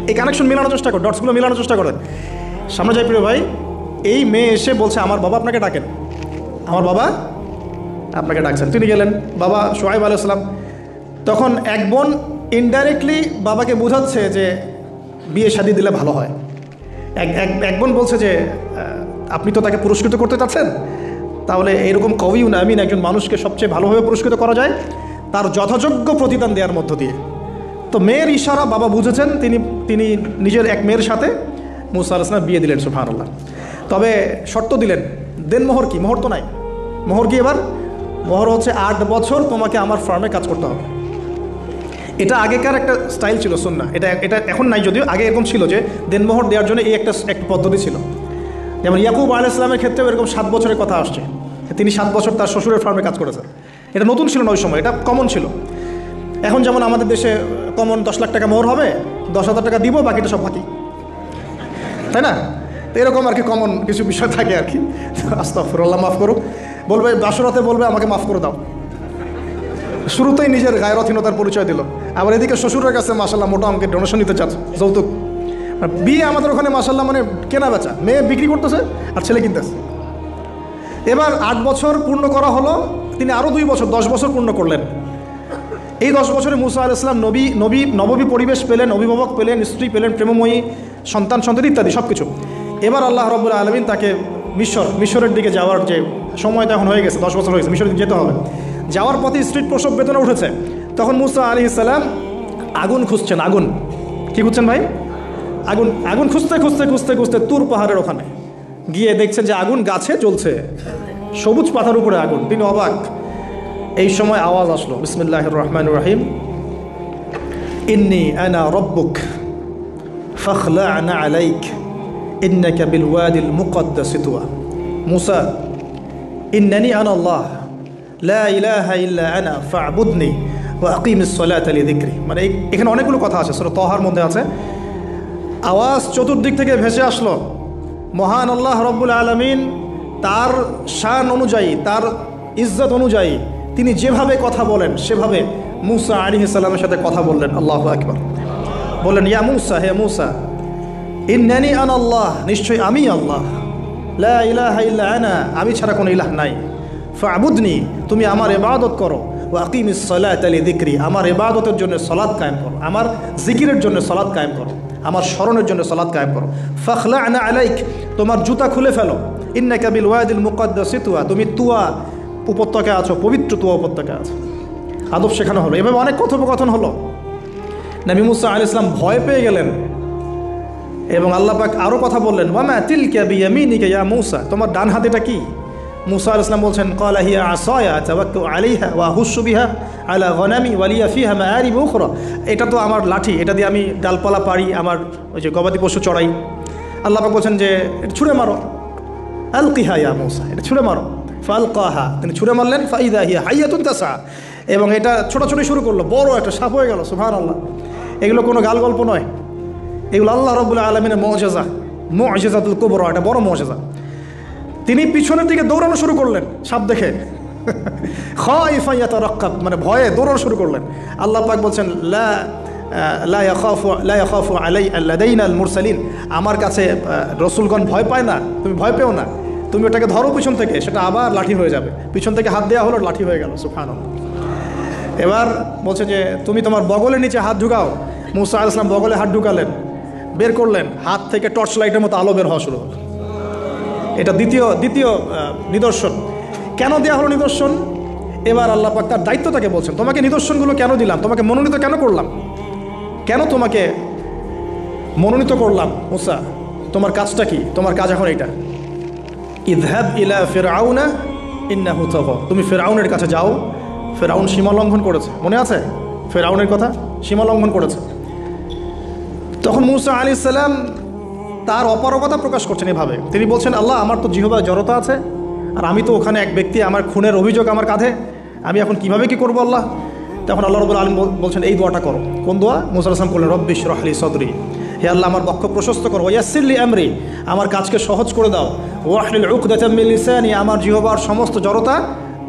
এই কানেকশন মেলানোর চেষ্টা করেন, ডটসগুলো মেলানোর চেষ্টা করেন। সামনে যাই প্রিয় ভাই, এই মেয়ে এসে বলছে আমার বাবা আপনাকে ডাকেন। আমার বাবা আপনাকে ডাকছেন। তিনি গেলেন, বাবা শুআয়ব আলাইহিস সালাম। তখন এক বোন ইনডাইরেক্টলি বাবাকে বোঝাচ্ছে যে বিয়ে শাদী দিলে ভালো হয়। এক বোন বলছে যে আপনি তো তাকে পুরস্কৃত করতে চাচ্ছেন, তাহলে এরকম কবিউন আমিন একজন মানুষকে সবচেয়ে ভালোভাবে পুরস্কৃত করা যায় তার যথাযোগ্য প্রতিদান দেওয়ার মধ্য দিয়ে। তো মেয়ের ইশারা বাবা বুঝেছেন, তিনি নিজের এক মেয়ের সাথে মুসা আলাইহিস সালাম বিয়ে দিলেন। সুবহানাল্লাহ। তবে শর্ত দিলেন, দেন মোহর কি? মোহর তো নাই। মোহর কি এবার? মোহর হচ্ছে 8 বছর তোমাকে আমার ফার্মে কাজ করতে হবে। এটা আগেকার একটা স্টাইল ছিল, সুন্নাহ। এটা এখন নাই, যদিও আগে এরকম ছিল যে দেনমোহর দেওয়ার জন্য এই একটা পদ্ধতি ছিল। যেমন ইয়াকুব আলাইহিস সালামের ক্ষেত্রেও এরকম 7 বছরের কথা আসছে, তিনি 7 বছর তার শ্বশুরের ফার্মে কাজ করেছেন। এটা নতুন ছিল না ওই সময়, এটা কমন ছিল। এখন যেমন আমাদের দেশে কমন 10 লাখ টাকা মোহর হবে, 10,000 টাকা দিব, বাকিটা সব বাকি, তাই না? তো এরকম আর কি কমন কিছু বিষয় থাকে আর কি। আস্তাগফিরুল্লাহ, মাফ করুক। বলবে বাসরাতে, বলবে আমাকে মাফ করে দাও। শুরুতেই নিজের গায়রথহীনতার পরিচয় দিল। আবার এদিকে শ্বশুরের কাছে মাশাআল্লাহ মোটা অঙ্কের ডোনেশন নিতে চাচ্ছে, যৌতুক। বিয়ে আমাদের ওখানে মাশাআল্লাহ মানে কেনা বেচা, মেয়ে বিক্রি করতেছে আর ছেলে কিনতেছে। এবার 8 বছর পূর্ণ করা হলো, তিনি আরও 2 বছর 10 বছর পূর্ণ করলেন। এই 10 বছরে মুসা আলাইহিস সালাম নবী পরিবেশ পেলেন, অভিভাবক পেলেন, স্ত্রী পেলেন, প্রেমময়ী সন্তান ইত্যাদি সব কিছু। এবার আল্লাহ রাব্বুল আলামিন তাকে মিশরের দিকে যাওয়ার যে সময়টা এখন হয়ে গেছে, 10 বছর হয়ে গেছে, মিশরের দিকে যেতে হবে। যাওয়ার পথে স্ত্রীর প্রসব বেদনা উঠেছে। তখন মুসা আলাইহিস সালাম আগুন খুঁজছেন। আগুন কি খুঁজছেন ভাই? আগুন খুঁজতে তুর পাহাড়ের ওখানে গিয়ে দেখছেন যে আগুন গাছে জ্বলছে, সবুজ পাতার উপরে আগুন। তিনি অবাক। এই সময় আওয়াজ আসলো, বিসমিল্লাহির রহমানির রহিম, ইন্নী আনা রব্বুক ফাখলা'না আলাইক ইন্নাকা বিল ওয়াদিল মুকদ্দাস তুয়া। মুসা, ইন্নানি আনা আল্লাহ লা ইলাহা ইল্লা আনা ফা'বুদনি ওয়া আকিমিস সালাতা লিযিকরি। মানে এখানে অনেকগুলো কথা আছে, সূরা তাহার মধ্যে আছে। আওয়াজ চতুর্দিক থেকে ভেসে আসলো। মহান আল্লাহ রব্বুল আলামিন তার শান অনুযায়ী, তার ইজ্জত অনুযায়ী তিনি যেভাবে কথা বলেন সেভাবে মুসা আলাইহিস সালামের সাথে কথা বললেন। আল্লাহু আকবার। বললেন, ইয়া মুসা, হে মুসা, ইন্নানি আনা আল্লাহ, নিশ্চয়ই আমি আল্লাহ, লা ইলাহা ইল্লা আনা, আমি ছাড়া কোনো ইলাহ নাই, ফা'বুদনি, তুমি আমার ইবাদত করো, ওয়া আকিমিস সালাতা লিযিকরি, আমার ইবাদতের জন্য সালাত কায়েম করো, আমার জিকিরের জন্য সালাত কায়েম করো, আমার স্মরণের জন্য সালাত কায়েম করো। ফাখলা'না আলাইক, তোমার জুতা খুলে ফেলো, ইন্নাকা বিল ওয়াদিল মুকদ্দাস তুয়া, তুমি তুয়া উপত্যকায় আছো, পবিত্র তুয়া উপত্যকায় আছো। আদব শেখানো হলো। এভাবে অনেক কথোপকথন হলো। নবী মুসা আলাইহিস সালাম ভয় পেয়ে গেলেন এবং আল্লাহ পাক আরও কথা বললেন, ওয়ামা তিলকা বিয়ামিনিকা ইয়া মুসা, তোমার ডান হাতেটা কি? মুসা আলাইহিস সালাম বলছেন, ক্বালা হিয়া আসায়া তাওয়াক্কাউ আলাইহা ওয়া আহুশু বিহা আলা গনামি ওয়া লিয়া ফিহা মাআরিব উখরা, এটা তো আমার লাঠি, এটা দিয়ে আমি ডালপালা পারি, আমার ওই যে গবাদি পশু চড়াই। আল্লাহ পাক বলছেন যে এটা ছুঁড়ে মারো, আলকিহা ইয়া মুসা, এটা ছুঁড়ে মারো। ফালকাহা, তিনি ছুঁড়ে মারলেন, ফাইদা হিয়া হাইয়াতুন তাসা, এবং এটা ছোটাছুটি শুরু করলো, বড় একটা সাপ হয়ে গেল। সুবহানাল্লাহ। এগুলো কোনো গাল গল্প নয়, এগুলো আল্লাহ রাব্বুল আলামিনের মুআজিজা, মুআজিজাতুল কুবরা, এটা বড় মুআজিজা। তিনি পিছনের দিকে দৌড়ানো শুরু করলেন সাপ দেখে, খাইফা ইয়াতারাক্কাব, মানে ভয়ে দৌড়ানো শুরু করলেন। আল্লাহ পাক বলছেন, লা ইয়াখাফু লাদাইনাল মুরসালিন, আমার কাছে রসুলগণ ভয় পায় না, তুমি ভয় পেও না, তুমি ওটাকে ধরো পিছন থেকে, সেটা আবার লাঠি হয়ে যাবে। পিছন থেকে হাত দেওয়া হলো, লাঠি হয়ে গেল। সুবহানাল্লাহ। এবার বলছে যে তুমি তোমার বগলের নিচে হাত ঢুকাও। মুসা আলাইহিস সালাম বগলে হাত ঢুকালেন, বের করলেন, হাত থেকে টর্চ লাইটের মতো আলো বের হওয়া শুরু হলো। এটা দ্বিতীয় নিদর্শন। কেন দেওয়া হলো নিদর্শন? এবার আল্লাহ পাক তার দায়িত্বটাকে বলছেন, তোমাকে নিদর্শনগুলো কেন দিলাম, তোমাকে মনোনীত কেন করলাম, কেন তোমাকে মনোনীত করলাম? মুসা, তোমার কাজটা কি? তোমার কাজ এখন এটা, ইযহাব ইলা ফিরআউনা ইন্নাহু তাগা, তুমি ফিরআউনের কাছে যাও। ফিরআউন সীমা লঙ্ঘন করেছে, মনে আছে ফিরআউনের কথা? সীমা লঙ্ঘন করেছে। তখন মুসা আলাইহিস সালাম তার অপারগতা প্রকাশ করছেন এভাবে। তিনি বলছেন, আল্লাহ, আমার তো জিহ্বার জড়তা আছে, আর আমি তো ওখানে এক ব্যক্তি, আমার খুনের অভিযোগ আমার কাঁধে, আমি এখন কিভাবে কি করবো আল্লাহ? তখন আল্লাহ রাব্বুল আলামিন বলছেন, এই দোয়াটা করো। কোন দোয়া? মুসা আলাইহিস সালাম করলেন, রব্বি ইশরাহ লি সাদরি, হে আল্লাহ, আমার বক্ষ প্রশস্ত করো, ওয়াসসির লি আমরি, আমার কাজকে সহজ করে দাও, ওয়াহলিল উকদাতাম মিন লিসানি, আমার জিহ্বার সমস্ত জড়তা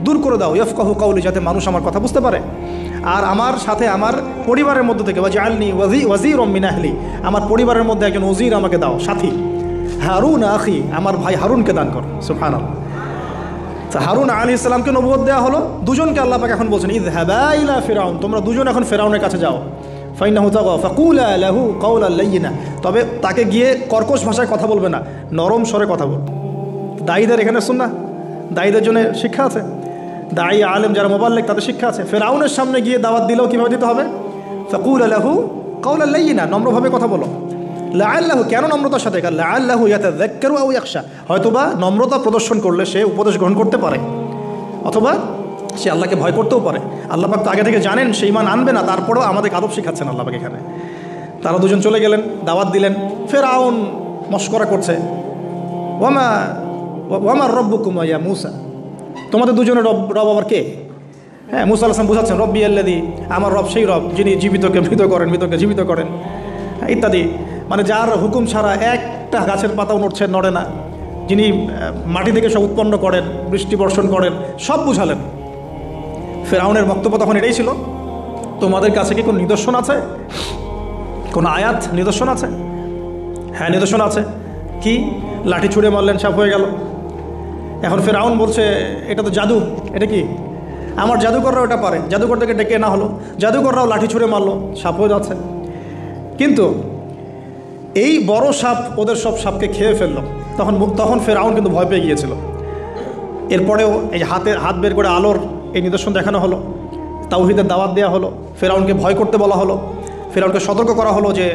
দূর করে দাও, ইয়াফকাহু কাওলি, যাতে মানুষ আমার কথা বুঝতে পারে। আর আমার সাথে আমার পরিবারের মধ্যে থেকে ওয়াজআলনি ওয়াজিরাম মিন আহলি, আমার পরিবারের মধ্যে একজন ওজির আমাকে দাও, সাথী। হারুন আখি, আমার ভাই হারুনকে দান করো। সুবহানাল্লাহ। তো হারুন আলাইহিস সালামকে নবুয়ত দেওয়া হলো, দুজনকে আল্লাহ পাক এখন বলছেন ইযহাবা ইলা ফিরআউন, তোমরা দুজন এখন ফিরআউনের কাছে যাও, ফাইন্নাহু তাগা ফাকুলা লাহু কাওলান লাইয়িনা, তবে তাকে গিয়ে কর্কশ ভাষায় কথা বলবে না, নরম স্বরে কথা বল। দায়ীদের এখানে সুন্নাহ, দায়ীদের জন্য শিক্ষা আছে, দায়ী আলেম যারা মুবাল্লিগ তাদের শিক্ষা আছে। ফিরআউনের সামনে গিয়ে দাওয়াত দিলেও কীভাবে দিতে হবে? ফাকুলা লাহু কাওলান লাইয়িনা, নম্রভাবে কথা বলো। লাআল্লাহু, কেন নম্রতার সাথে? লাআল্লাহু ইয়াতাযাক্কারু আও ইয়াখশা, হয়তোবা নম্রতা প্রদর্শন করলে সে উপদেশ গ্রহণ করতে পারে, অথবা সে আল্লাহকে ভয় করতেও পারে। আল্লাহ পাক তো আগে থেকে জানেন সে ঈমান আনবে না, তারপরেও আমাদের আদব শিখাচ্ছেন আল্লাহ পাক এখানে। তারা দুজন চলে গেলেন, দাওয়াত দিলেন। ফিরআউন মশকরা করছে, ওয়ামা রব্বুকুম ইয়া মূসা, তোমাদের দুজনের রব আবার কে? হ্যাঁ, মূসা আলাইহিস সালাম বুঝাচ্ছেন রব্বি আল্লাযী, আমার রব সেই রব যিনি জীবিতকে মৃত করেন, মৃতকে জীবিত করেন, ইত্যাদি। মানে যার হুকুম ছাড়া একটা গাছের পাতাও নড়ে না, যিনি মাটি থেকে সব উৎপন্ন করেন, বৃষ্টি বর্ষণ করেন, সব বুঝালেন। ফিরআউনের বক্তব্য তখন এটাই ছিল, তোমাদের কাছে কি কোনো নিদর্শন আছে, কোনো আয়াত নিদর্শন আছে? হ্যাঁ, নিদর্শন আছে। কি? লাঠি ছুঁড়ে মারলেন, সাপ হয়ে গেল। এখন ফিরআউন বলছে এটা তো জাদু, এটা কি? আমার জাদুকররাও এটা পারে। জাদুকরটাকে ডেকে না হলো, জাদুকররাও লাঠি ছুঁড়ে মারলো, সাপ হয়ে যাচ্ছে। কিন্তু এই বড় সাপ ওদের সব সাপকে খেয়ে ফেললো। তখন ফিরআউন কিন্তু ভয় পেয়ে গিয়েছিল। এরপরেও এই হাত বের করে আলোর এই নিদর্শন দেখানো হলো, তাওহীদের দাওয়াত দেওয়া হলো, ফিরআউনকে ভয় করতে বলা হলো, ফিরআউনকে সতর্ক করা হলো যে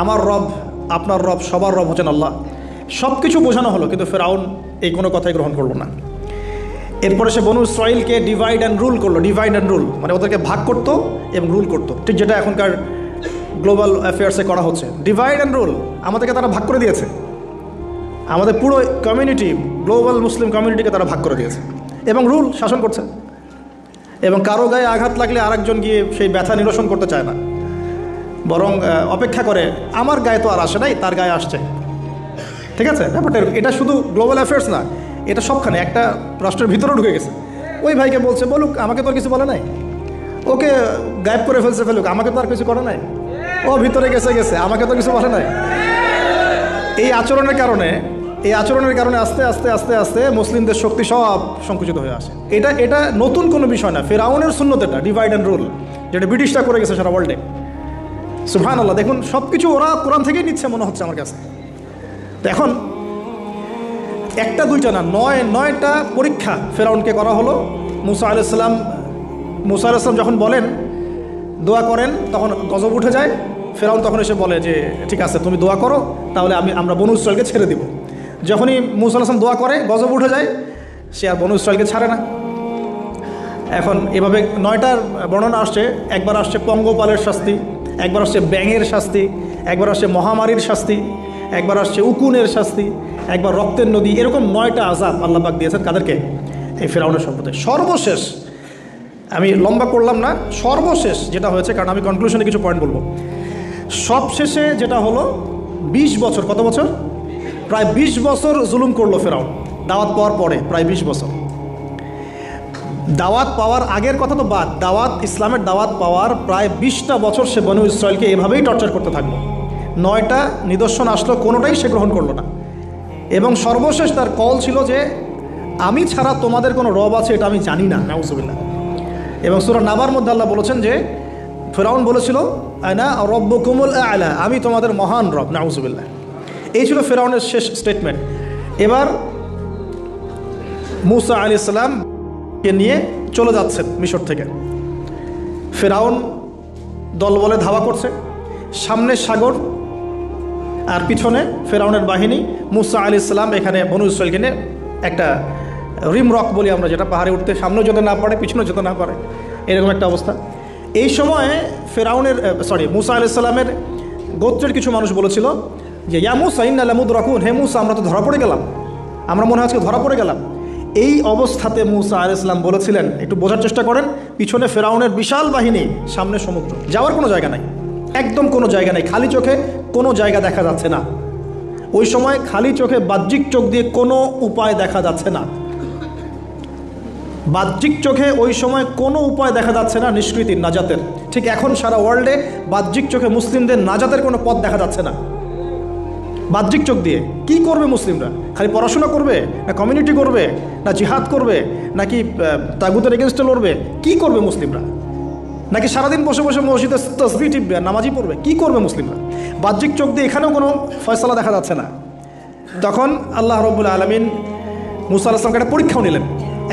আমার রব, আপনার রব, সবার রব হচ্ছেন আল্লাহ। সব কিছু বোঝানো হলো, কিন্তু ফিরআউন এই কোনো কথাই গ্রহণ করলো না। এরপরে সে বনু ইসরাঈলকে ডিভাইড অ্যান্ড রুল করলো। ডিভাইড অ্যান্ড রুল মানে ওদেরকে ভাগ করতো এবং রুল করতো, ঠিক যেটা এখনকার গ্লোবাল অ্যাফেয়ার্সে করা হচ্ছে। ডিভাইড অ্যান্ড রুল, আমাদেরকে তারা ভাগ করে দিয়েছে, আমাদের পুরো কমিউনিটি, গ্লোবাল মুসলিম কমিউনিটিকে তারা ভাগ করে দিয়েছে এবং রুল, শাসন করছে। এবং কারো গায়ে আঘাত লাগলে আরেকজন গিয়ে সেই ব্যথা নিরসন করতে চায় না, বরং অপেক্ষা করে আমার গায়ে তো আর আসে নাই, তার গায়ে আসছে। ঠিক আছে, ব্যাপারটা এটা শুধু গ্লোবাল অ্যাফেয়ার্স না, এটা সবখানে একটা রাষ্ট্রের ভিতরেও ঢুকে গেছে। ওই ভাইকে বলছে বলুক, আমাকে তো আর কিছু বলে নাই, ওকে গায়েব করে ফেলুক, আমাকে তো আর কিছু করে নাই, ও ভিতরে গেছে, আমাকে তো কিছু বলে নাই। এই আচরণের কারণে আস্তে আস্তে আস্তে আস্তে মুসলিমদের শক্তি সব সংকুচিত হয়ে আসে। এটা নতুন কোনো বিষয় না, ফিরআউনের সুন্নত এটা, ডিভাইড অ্যান্ড রুল, যেটা ব্রিটিশরা করে গেছে সারা ওয়ার্ল্ডে। সুবহানাল্লাহ, দেখুন সব কিছু ওরা কোরআন থেকেই নিচ্ছে মনে হচ্ছে আমার কাছে। তো এখন একটা দুইটা না, নয়টা পরীক্ষা ফিরআউনকে করা হলো। মুসা আলাইহিস সালাম যখন বলেন, দোয়া করেন, তখন গজব উঠে যায়। ফিরআউন তখন এসে বলে যে ঠিক আছে, তুমি দোয়া করো, তাহলে আমরা বনু ইসরাঈলকে ছেড়ে দিব। যখনই মুসা আলাইহিস সালাম দোয়া করে, গজব উঠে যায়, সে আর বনু ইসরাঈলকে ছাড়ে না। এখন এভাবে 9টার বর্ণনা আসছে। একবার আসছে পঙ্গপালের শাস্তি, একবার আসছে ব্যাঙের শাস্তি, একবার আসছে মহামারীর শাস্তি, একবার আসছে উকুনের শাস্তি, একবার রক্তের নদী। এরকম 9টা আযাব আল্লাহ পাক দিয়েছেন কাদেরকে? এই ফিরআউনের সম্প্রদায়। সর্বশেষ, আমি লম্বা করলাম না, সর্বশেষ যেটা হয়েছে, কারণ আমি কনক্লুশনে কিছু পয়েন্ট বলবো। সবশেষে যেটা হলো 20 বছর, কত বছর? প্রায় 20 বছর জুলুম করলো ফিরআউন দাওয়াত পাওয়ার পরে। প্রায় 20 বছর। দাওয়াত পাওয়ার আগের কথা তো বাদ, ইসলামের দাওয়াত পাওয়ার প্রায় 20টা বছর সে বনু ইসরাঈলকে এভাবেই টর্চার করতে থাকলো। 9টা নিদর্শন আসলো, কোনোটাই সে গ্রহণ করলো না। এবং সর্বশেষ তার কল ছিল যে আমি ছাড়া তোমাদের কোনো রব আছে এটা আমি জানি না, নাউজুবিল্লাহ। এবং সূরা নাবার মধ্যে আল্লাহ বলেছেন যে ফিরআউন বলেছিল আনা রব্বুকুমুল আ'লা, আমি তোমাদের মহান রব, নাউজুবিল্লাহ। এই ছিল ফিরআউনের শেষ স্টেটমেন্ট। এবার মুসা আলাইহিস সালামকে নিয়ে চলে যাচ্ছেন মিশর থেকে। ফিরআউন দলবলে ধাওয়া করছে, সামনে সাগর আর পিছনে ফিরআউনের বাহিনী। মুসা আলাইহিস সালাম এখানে বনু ইসরাঈলকে নিয়ে একটা রিম রক বলি আমরা, যেটা পাহাড়ে উঠতে সামনেও যেতে না পারে, পিছনেও যেতে না পারে, এরকম একটা অবস্থা। এই সময়ে মুসা আলাইহিস সালামের গোত্রের কিছু মানুষ বলেছিল যে ইয়া মুসা ইন্না লামুদরাকুন, হে মুসা আমরা তো ধরা পড়ে গেলাম, আমরা মনে হয় আজকে ধরা পড়ে গেলাম। এই অবস্থাতে মুসা আলাইহিস সালাম বলেছিলেন, একটু বোঝার চেষ্টা করেন, পিছনে ফিরআউনের বিশাল বাহিনী, সামনে সমুদ্র, যাওয়ার কোনো জায়গা নাই, একদম কোনো জায়গা নেই, খালি চোখে কোনো জায়গা দেখা যাচ্ছে না। ওই সময় খালি চোখে, বাহ্যিক চোখ দিয়ে কোনো উপায় দেখা যাচ্ছে না। বাহ্যিক চোখে ওই সময় কোনো উপায় দেখা যাচ্ছে না নিষ্কৃতির, নাজাতের। ঠিক এখন সারা ওয়ার্ল্ডে বাহ্যিক চোখে মুসলিমদের নাজাতের কোনো পথ দেখা যাচ্ছে না। বাহ্যিক চোখ দিয়ে কি করবে মুসলিমরা? খালি পড়াশোনা করবে, না কমিউনিটি করবে, না জিহাদ করবে, নাকি তাগুতের এগেনস্টে লড়বে? কি করবে মুসলিমরা? নাকি সারাদিন বসে বসে মসজিদে তসবিহ টিপবে, নামাজি পড়বে? কি করবে মুসলিমরা? বাহ্যিক চোখ দিয়ে এখানেও কোনো ফয়সালা দেখা যাচ্ছে না। তখন আল্লাহ রাব্বুল আলামিন মুসা আলাইহিস সালামকে একটা পরীক্ষাও নিলেন।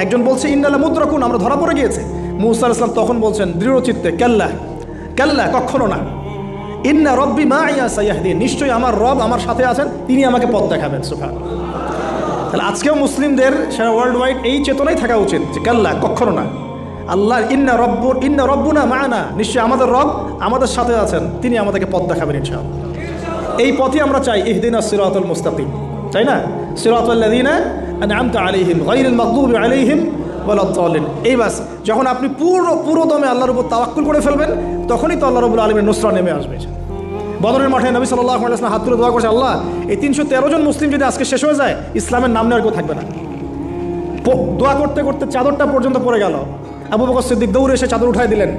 একজন বলছে ইন্নালা মুদরাকুন, আমরা ধরা পড়ে গিয়েছে। মুসা আলাইহিস সালাম তখন বলছেন দৃঢ় চিত্তে, কাল্লা কাল্লা, কখনো না, ইন্না রব্বি মাইয়া সাইয়াহদিন, নিশ্চয়ই আমার রব আমার সাথে আছেন, তিনি আমাকে পথ দেখাবেন। সুবহানাল্লাহ। তাহলে আজকেও মুসলিমদের সারা ওয়ার্ল্ড ওয়াইড এই চেতনাই থাকা উচিত যে কাল্লা, কখনো না, আল্লাহ ইন্না রব্বুনা মা'না, নিশ্চয়ই আমাদের রব আমাদের সাথে আছেন, তিনি আমাদেরকে পথ দেখাবেন ইনশাআল্লাহ। এই পথই আমরা চাই, ইহদিনাস সিরাতাল মুস্তাকিম, তাই না? সিরাতাল লাযিনা আন'আমতা আলাইহিম গায়রিল মাগদুবি আলাইহিম ওয়ালাদ-দাল্লিন। এই বাস, যখন আপনি পুরো দমে আল্লাহর উপর তাওয়াক্কুল করে ফেলবেন, তখনই তো আল্লাহ রাব্বুল আলামিনের নুসরা নেমে আসবে। বদরের মাঠে নবী সাল্লাল্লাহু আলাইহি ওয়াসাল্লাম হাত তুলে দোয়া করছে, আল্লাহ এই 313 জন মুসলিম যদি আজকে শেষ হয়ে যায়, ইসলামের নাম নেওয়ার কেউ থাকবে না। দোয়া করতে করতে চাদরটা পর্যন্ত পড়ে গেল। আবু বকর সিদ্দিক দৌড়ে এসে চাদর উঠাই দিলেন,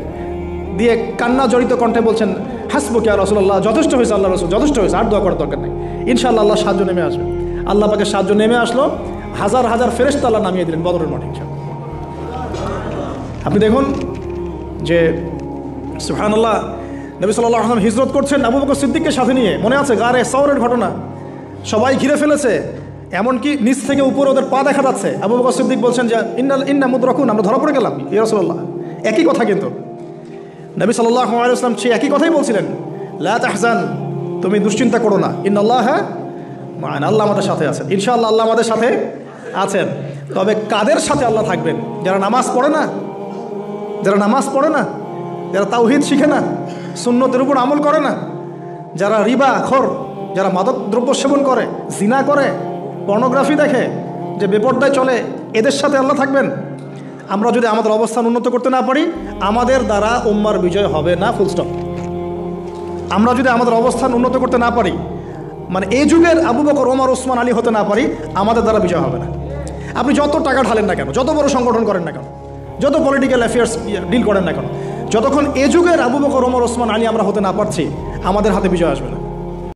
দিয়ে কান্না জড়িত কণ্ঠে বলছেন, হাসবুকা ইয়া রাসূলুল্লাহ, যথেষ্ট হয়েছে আল্লাহ রাসূল, যথেষ্ট হয়েছে, আর দোয়া করার দরকার নেই, ইনশাআল্লাহ আল্লাহ সাহায্য নেমে আসবে। আল্লাহ পাকের সাহায্য নেমে আসলো, হাজার হাজার ফেরেশতা আল্লাহ নামিয়ে দিলেন বদরের মাঠে। আপনি দেখুন যে সুবহানাল্লাহ, নবী সাল্লাল্লাহু আলাইহি ওয়াসাল্লাম হিজরত করছেন আবু বকর সিদ্দিককে সাথে নিয়ে। মনে আছে গারে সওরের ঘটনা, সবাই ঘিরে ফেলেছে, এমনকি নিচ থেকে উপরে ওদের পা দেখা যাচ্ছে। আবু বকর সিদ্দিক বলছেন যে ইন্না মুদরাকুন, আমরা ধরা পড়ে গেলাম ইয়া রাসূলুল্লাহ। একই কথা কিন্তু নবী সাল্লাল্লাহু আলাইহি ওয়াসাল্লাম সেই একই কথাই বলছিলেন, লা তাহজান, তুমি দুশ্চিন্তা করো না, ইন্নাল্লাহা মা'ানা, আল্লাহ আমাদের সাথে আছেন, ইনশাআল্লাহ আল্লাহ আমাদের সাথে আছেন। তবে কাদের সাথে আল্লাহ থাকবেন? যারা নামাজ পড়ে না, যারা নামাজ পড়ে না, যারা তাওহীদ শিখে না, সুন্নতের উপর আমল করে না, যারা রিবা খোর, যারা মাদক দ্রব্য সেবন করে, জিনা করে, পর্নোগ্রাফি দেখে, যে বেপরদায় চলে, এদের সাথে আল্লাহ থাকবেন। আমরা যদি আমাদের অবস্থান উন্নত করতে না পারি, আমাদের দ্বারা উম্মার বিজয় হবে না, ফুল স্টপ। আমরা যদি আমাদের অবস্থান উন্নত করতে না পারি, মানে এই যুগের আবু বকর, ওমর, ওসমান, আলী হতে না পারি, আমাদের দ্বারা বিজয় হবে না। আপনি যত টাকা ঢালেন না কেন, যত বড় সংগঠন করেন না কেন, যত পলিটিক্যাল অ্যাফেয়ার্স ডিল করেন না কেন, যতক্ষণ এ যুগের আবু বকর, ওমর, ওসমান, আলী আমরা হতে না পারছি, আমাদের হাতে বিজয় আসবে না।